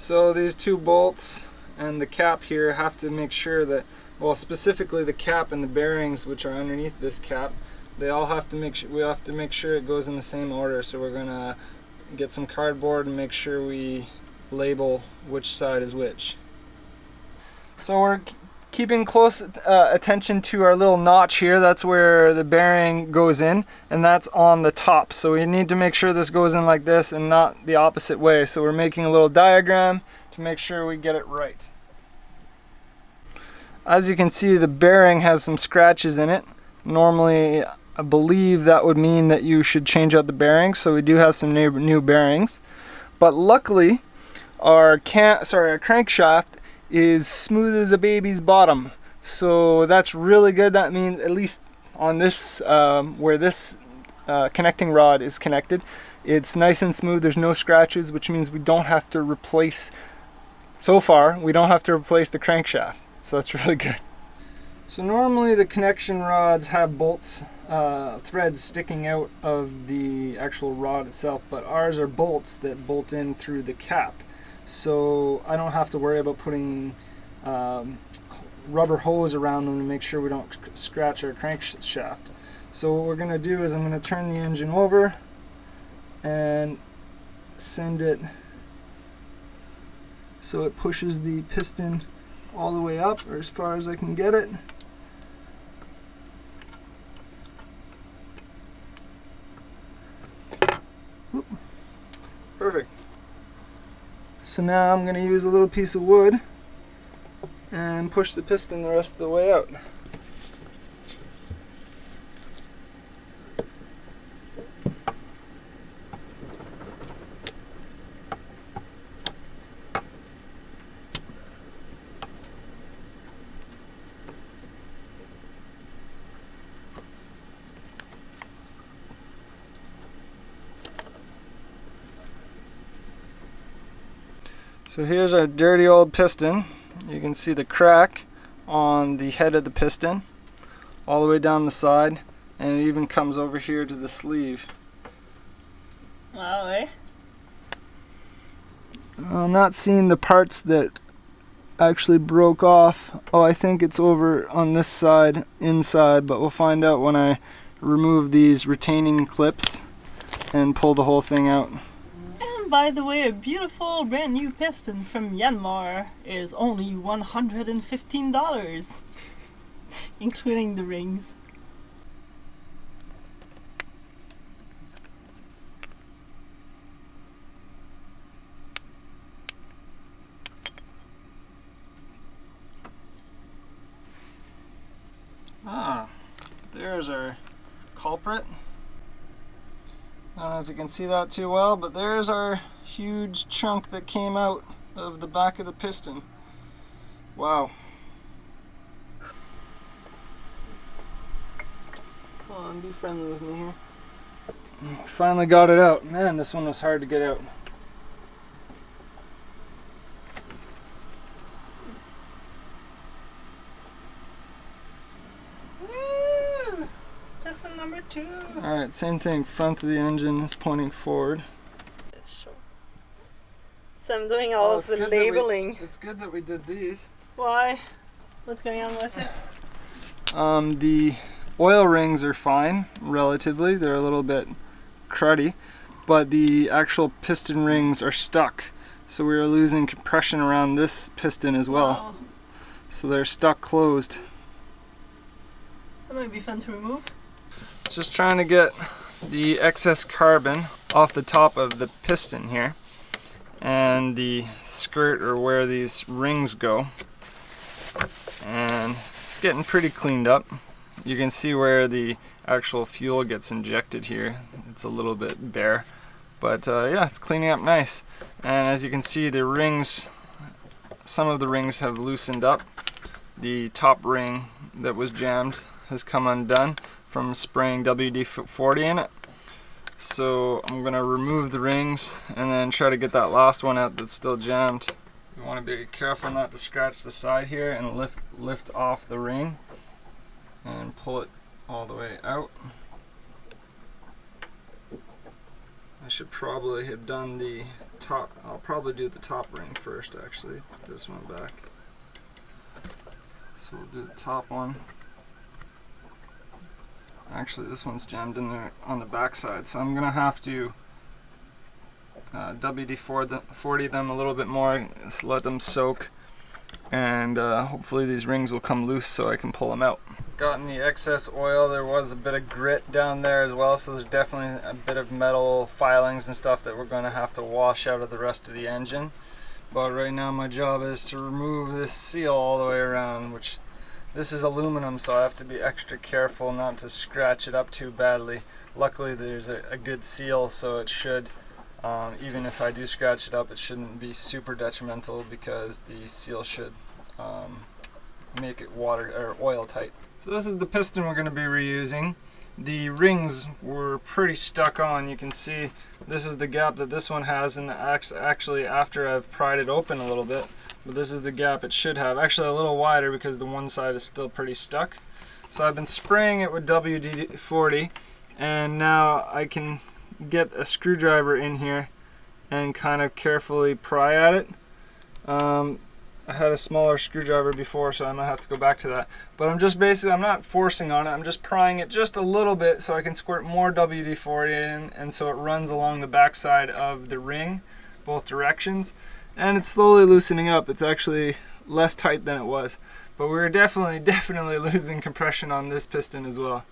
So these two bolts and the cap here have to make sure that, well, specifically the cap and the bearings which are underneath this cap, they all have to make sure, we have to make sure it goes in the same order. So we're gonna get some cardboard and make sure we label which side is which. So we're keeping close attention to our little notch here. That's where the bearing goes in, and that's on the top. So we need to make sure this goes in like this and not the opposite way. So we're making a little diagram to make sure we get it right. As you can see, the bearing has some scratches in it. Normally, I believe that would mean that you should change out the bearings, so we do have some new bearings. But luckily, our crankshaft is smooth as a baby's bottom. So that's really good. That means, at least on this, where this connecting rod is connected, it's nice and smooth. There's no scratches, which means we don't have to replace, so far, we don't have to replace the crankshaft. So that's really good. So normally the connection rods have bolts, threads sticking out of the actual rod itself, but ours are bolts that bolt in through the cap. So I don't have to worry about putting rubber hose around them to make sure we don't scratch our crankshaft. So what we're going to do is I'm going to turn the engine over and send it so it pushes the piston all the way up, or as far as I can get it. Whoop. Perfect. So now I'm going to use a little piece of wood and push the piston the rest of the way out. So here's our dirty old piston. You can see the crack on the head of the piston all the way down the side, and it even comes over here to the sleeve. Wow, eh? I'm not seeing the parts that actually broke off. Oh, I think it's over on this side inside, but we'll find out when I remove these retaining clips and pull the whole thing out. By the way, a beautiful brand new piston from Yanmar is only $115, including the rings. Ah, there's our culprit. I don't know if you can see that too well, but there's our huge chunk that came out of the back of the piston. Wow. Come on, be friendly with me here. Finally got it out. Man, this one was hard to get out. Piston number 2. Alright, same thing. Front of the engine is pointing forward. Sure. So I'm doing all of the labeling. It's good that we did these. Why? What's going on with it? The oil rings are fine, relatively. They're a little bit cruddy, but the actual piston rings are stuck. So we are losing compression around this piston as well. Wow. So they're stuck closed. That might be fun to remove. Just trying to get the excess carbon off the top of the piston here and the skirt, or where these rings go, and it's getting pretty cleaned up. You can see where the actual fuel gets injected here. It's a little bit bare, but yeah, it's cleaning up nice. And as you can see, the rings, some of the rings have loosened up. The top ring that was jammed has come undone from spraying WD-40 in it. So I'm gonna remove the rings and then try to get that last one out that's still jammed. You want to be careful not to scratch the side here, and lift off the ring and pull it all the way out. I should probably have done the top. I'll probably do the top ring first, actually. This one back. So we'll do the top one. Actually, this one's jammed in there on the back side, so I'm gonna have to WD-40 them a little bit more, just let them soak, and hopefully these rings will come loose so I can pull them out. Gotten the excess oil. There was a bit of grit down there as well, so there's definitely a bit of metal filings and stuff that we're going to have to wash out of the rest of the engine. But right now my job is to remove this seal all the way around, which this is aluminum, so I have to be extra careful not to scratch it up too badly. Luckily there's a good seal, so it should, even if I do scratch it up, it shouldn't be super detrimental because the seal should make it water or oil tight. So this is the piston we're going to be reusing. The rings were pretty stuck on. You can see this is the gap that this one has, and actually after I've pried it open a little bit, but this is the gap it should have. Actually a little wider because the one side is still pretty stuck. So I've been spraying it with WD-40, and now I can get a screwdriver in here and kind of carefully pry at it. I had a smaller screwdriver before, so I'm gonna have to go back to that. But I'm not forcing on it, I'm just prying it just a little bit so I can squirt more WD-40 in, and so it runs along the backside of the ring, both directions. And it's slowly loosening up. It's actually less tight than it was. But we're definitely losing compression on this piston as well.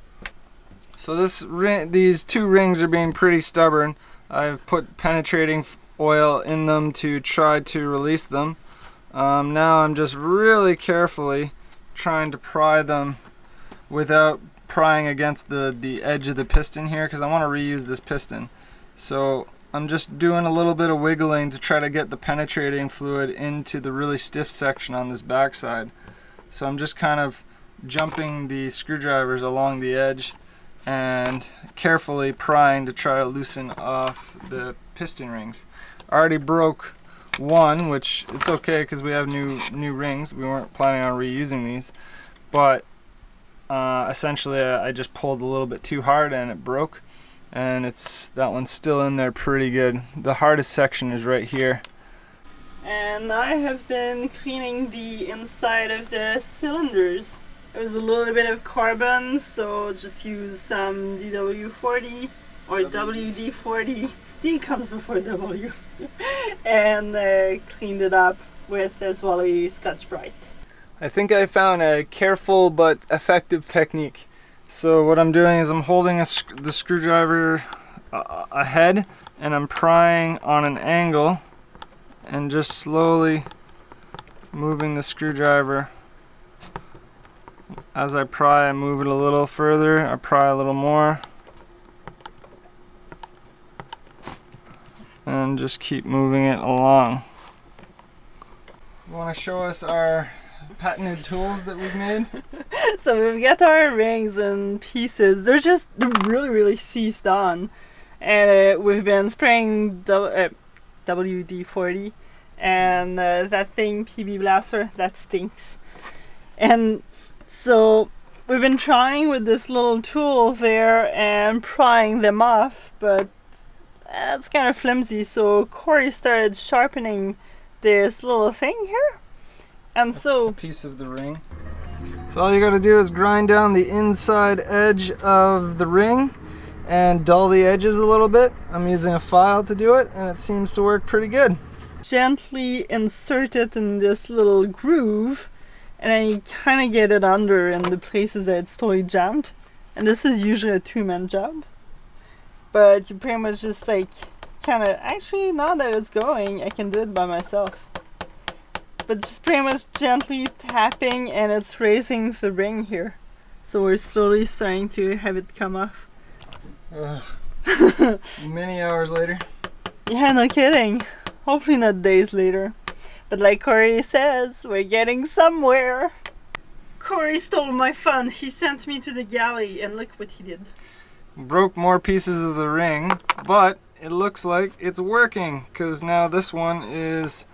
So these two rings are being pretty stubborn. I've put penetrating oil in them to try to release them. Now I'm just really carefully trying to pry them without prying against the edge of the piston here, because I want to reuse this piston. So I'm just doing a little bit of wiggling to try to get the penetrating fluid into the really stiff section on this backside. So I'm just kind of jumping the screwdrivers along the edge and carefully prying to try to loosen off the piston rings. I already broke one, which it's okay because we have new rings. We weren't planning on reusing these, but essentially I just pulled a little bit too hard and it broke, and that one's still in there pretty good. The hardest section is right here. And I have been cleaning the inside of the cylinders. There was a little bit of carbon, so just use some DW40 or WD-40. D comes before W. And cleaned it up with as well a Scotch-Brite. I think I found a careful but effective technique. So what I'm doing is I'm holding the screwdriver ahead, and I'm prying on an angle and just slowly moving the screwdriver. As I pry, I move it a little further, I pry a little more, and just keep moving it along. You want to show us our patented tools that we've made? So we've got our rings and pieces. They're really seized on, and we've been spraying WD-40 and that thing, PB Blaster, that stinks. And so we've been trying with this little tool there and prying them off, but it's kind of flimsy. So Corey started sharpening this little thing here, and so a piece of the ring. So all you got to do is grind down the inside edge of the ring and dull the edges a little bit. I'm using a file to do it, and it seems to work pretty good. Gently insert it in this little groove, and then you kind of get it under in the places that it's totally jammed. And this is usually a two-man job, but you pretty much just like kind of, actually now that it's going, I can do it by myself. But just pretty much gently tapping, and it's raising the ring here. So we're slowly starting to have it come off. Many hours later. Yeah, no kidding. Hopefully not days later. But like Corey says, we're getting somewhere. Corey stole my fun. He sent me to the galley, and look what he did. Broke more pieces of the ring, but it looks like it's working, because now this one is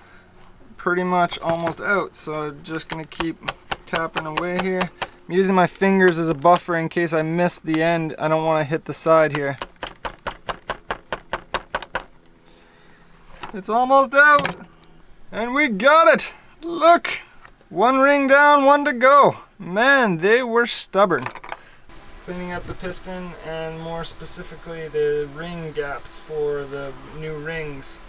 pretty much almost out. So I'm just gonna keep tapping away here. I'm using my fingers as a buffer in case I miss the end. I don't want to hit the side here. It's almost out. And we got it. Look, one ring down, one to go. Man, they were stubborn. Cleaning up the piston and more specifically the ring gaps for the new rings.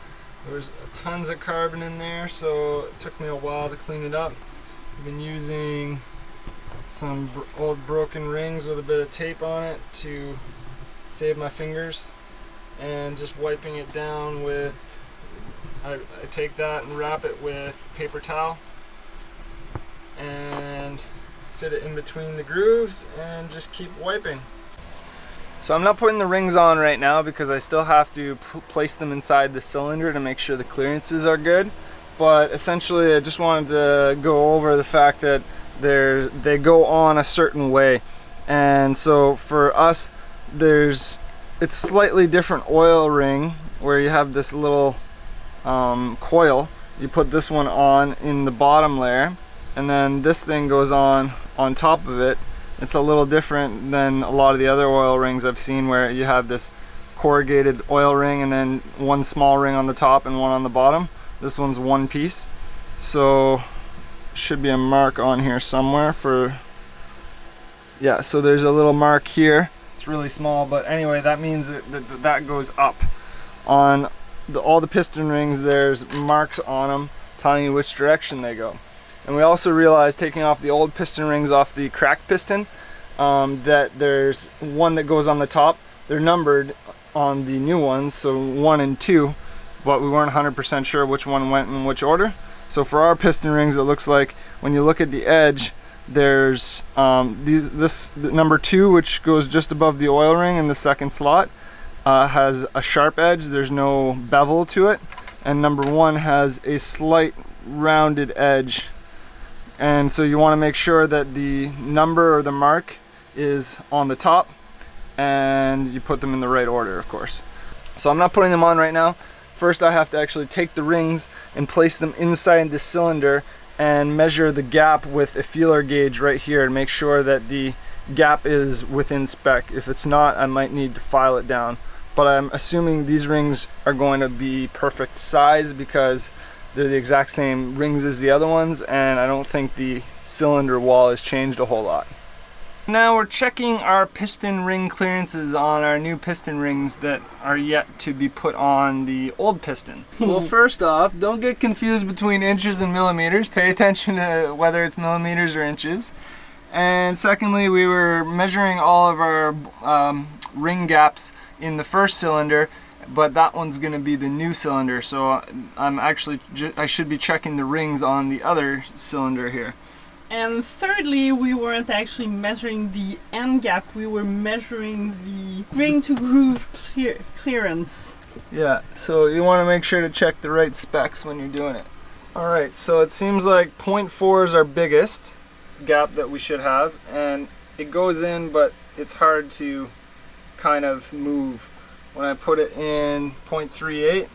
There was tons of carbon in there, so it took me a while to clean it up. I've been using some old broken rings with a bit of tape on it to save my fingers, and just wiping it down with, I take that and wrap it with paper towel and fit it in between the grooves and just keep wiping. So I'm not putting the rings on right now because I still have to place them inside the cylinder to make sure the clearances are good. But essentially I just wanted to go over the fact that they go on a certain way. And so for us, it's slightly different oil ring where you have this little coil. You put this one on in the bottom layer, and then this thing goes on top of it. It's a little different than a lot of the other oil rings I've seen where you have this corrugated oil ring and then one small ring on the top and one on the bottom. This one's one piece. So should be a mark on here somewhere for, yeah, so there's a little mark here. It's really small, but anyway, that means that goes up. On all the piston rings, there's marks on them telling you which direction they go. And we also realized, taking off the old piston rings off the cracked piston, that there's one that goes on the top. They're numbered on the new ones, so 1 and 2, but we weren't 100% sure which one went in which order. So for our piston rings, it looks like when you look at the edge, there's this number 2, which goes just above the oil ring in the second slot, has a sharp edge. There's no bevel to it. And number 1 has a slight rounded edge. And so you want to make sure that the number or the mark is on the top, and you put them in the right order, of course. So I'm not putting them on right now. First I have to actually take the rings and place them inside the cylinder and measure the gap with a feeler gauge right here and make sure that the gap is within spec. If it's not, I might need to file it down. But I'm assuming these rings are going to be perfect size because they're the exact same rings as the other ones, and I don't think the cylinder wall has changed a whole lot. Now we're checking our piston ring clearances on our new piston rings that are yet to be put on the old piston. Well, first off, don't get confused between inches and millimeters. Pay attention to whether it's millimeters or inches. And secondly, we were measuring all of our ring gaps in the first cylinder, but that one's going to be the new cylinder, so I should be checking the rings on the other cylinder here. And thirdly, we weren't actually measuring the end gap, we were measuring the ring to groove clearance. Yeah, so you want to make sure to check the right specs when you're doing it. Alright, so it seems like 0.4 is our biggest gap that we should have, and it goes in, but it's hard to kind of move. When I put it in 0.38,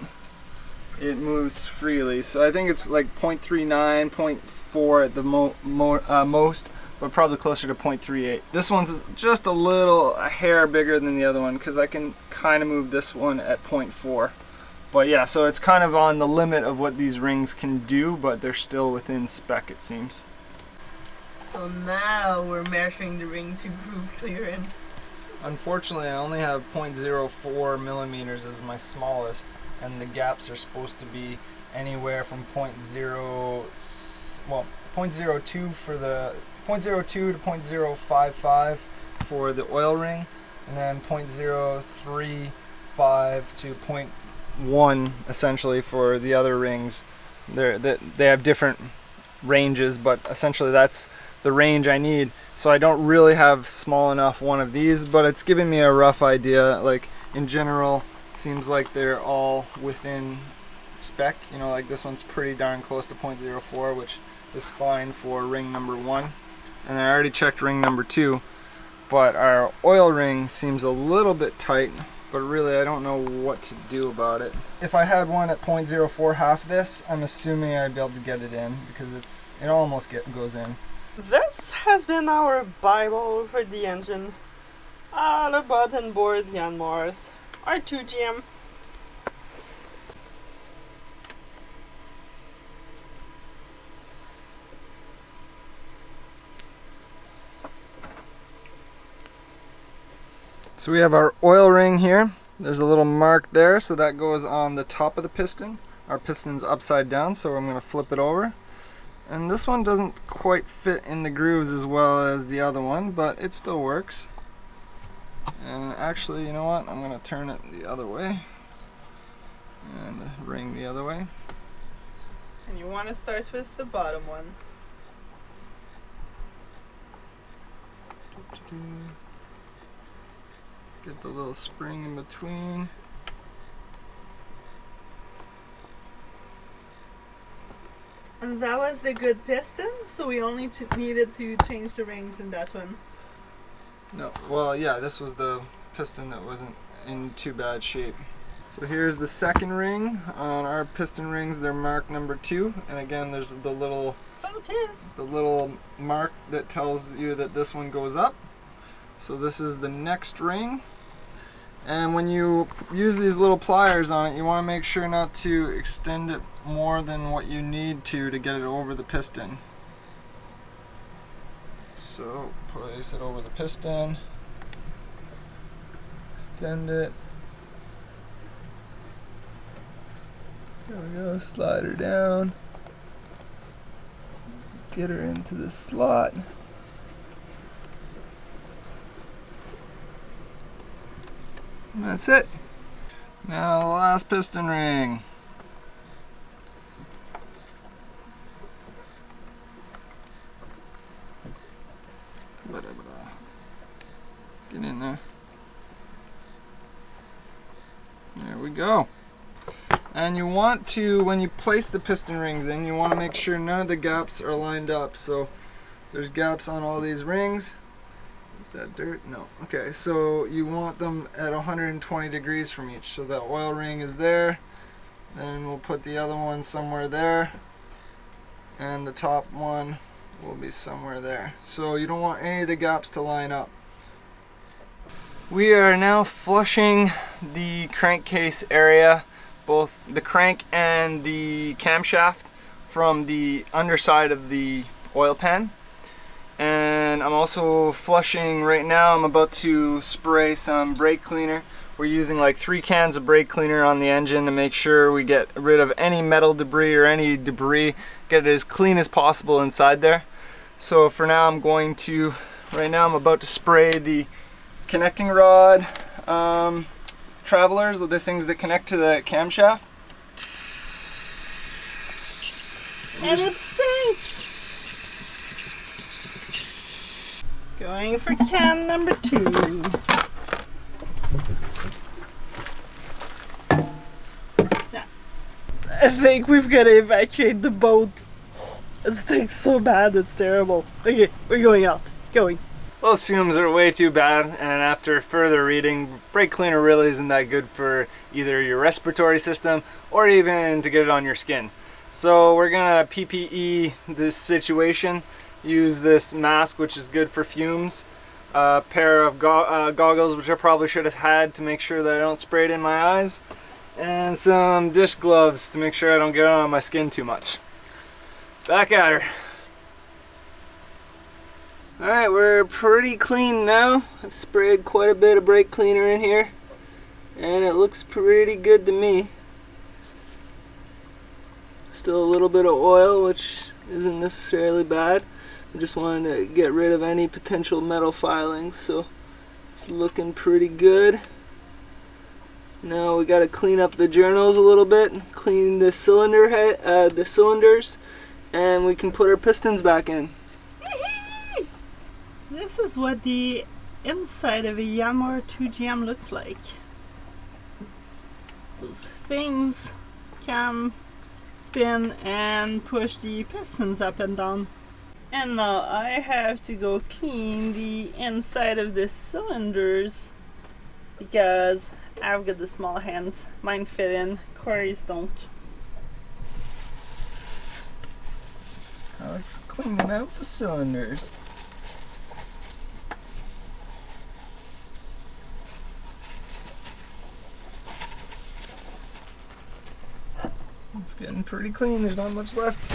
it moves freely. So I think it's like 0.39, 0.4 at the most, but probably closer to 0.38. This one's just a hair bigger than the other one because I can kind of move this one at 0.4. But yeah, so it's kind of on the limit of what these rings can do, but they're still within spec, it seems. So now we're measuring the ring to groove clearance. Unfortunately, I only have 0.04 millimeters as my smallest, and the gaps are supposed to be anywhere from 0.02 for the 0.02 to 0.055 for the oil ring, and then 0.035 to 0.1 essentially for the other rings. They have different ranges, but essentially that's the range I need. So I don't really have small enough one of these, but it's giving me a rough idea. Like in general, it seems like they're all within spec. You know, like this one's pretty darn close to 0.04, which is fine for ring number 1. And I already checked ring number 2, but our oil ring seems a little bit tight, but really I don't know what to do about it. If I had one at 0.04 half this, I'm assuming I'd be able to get it in because it almost goes in. This has been our Bible for the engine. The button board Yanmars. R2GM. So we have our oil ring here. There's a little mark there, so that goes on the top of the piston. Our piston's upside down, so I'm going to flip it over. And this one doesn't quite fit in the grooves as well as the other one, but it still works. And actually, you know what? I'm going to turn it the other way. And the ring the other way. And you want to start with the bottom one. Get the little spring in between. And that was the good piston, so we only needed to change the rings in that one. No, well, yeah, this was the piston that wasn't in too bad shape. So here's the second ring. On our piston rings, they're marked number 2, and again, there's the little mark that tells you that this one goes up. So this is the next ring. And when you use these little pliers on it, you want to make sure not to extend it more than what you need to get it over the piston. So place it over the piston, extend it. There we go, slide her down, get her into the slot. And that's it. Now the last piston ring. Get in there. There we go. And you want to, when you place the piston rings in, you want to make sure none of the gaps are lined up. So there's gaps on all these rings. Is that dirt? No. Okay, so you want them at 120 degrees from each. So that oil ring is there. Then we'll put the other one somewhere there. And the top one will be somewhere there. So you don't want any of the gaps to line up. We are now flushing the crankcase area, both the crank and the camshaft, from the underside of the oil pan. And I'm also flushing right now. I'm about to spray some brake cleaner. We're using like 3 cans of brake cleaner on the engine to make sure we get rid of any metal debris or any debris, get it as clean as possible inside there. So for now right now I'm about to spray the connecting rod travelers, the things that connect to the camshaft. And it stinks! Going for can number 2. I think we've got to evacuate the boat. It stinks so bad, it's terrible. Okay, we're going out. Going. Those fumes are way too bad, and after further reading, brake cleaner really isn't that good for either your respiratory system or even to get it on your skin. So we're gonna PPE this situation. Use this mask, which is good for fumes, a pair of goggles, which I probably should have had to make sure that I don't spray it in my eyes, and some dish gloves to make sure I don't get it on my skin too much. Back at her. Alright, we're pretty clean now. I've sprayed quite a bit of brake cleaner in here, and it looks pretty good to me. Still a little bit of oil, which isn't necessarily bad. I just wanted to get rid of any potential metal filings, so it's looking pretty good. Now we got to clean up the journals a little bit, clean the cylinder head, the cylinders, and we can put our pistons back in. This is what the inside of a Yanmar 2GM looks like. Those things can spin and push the pistons up and down. And now I have to go clean the inside of the cylinders because I've got the small hands. Mine fit in, Corey's don't. Alex cleaning out the cylinders. It's getting pretty clean, there's not much left.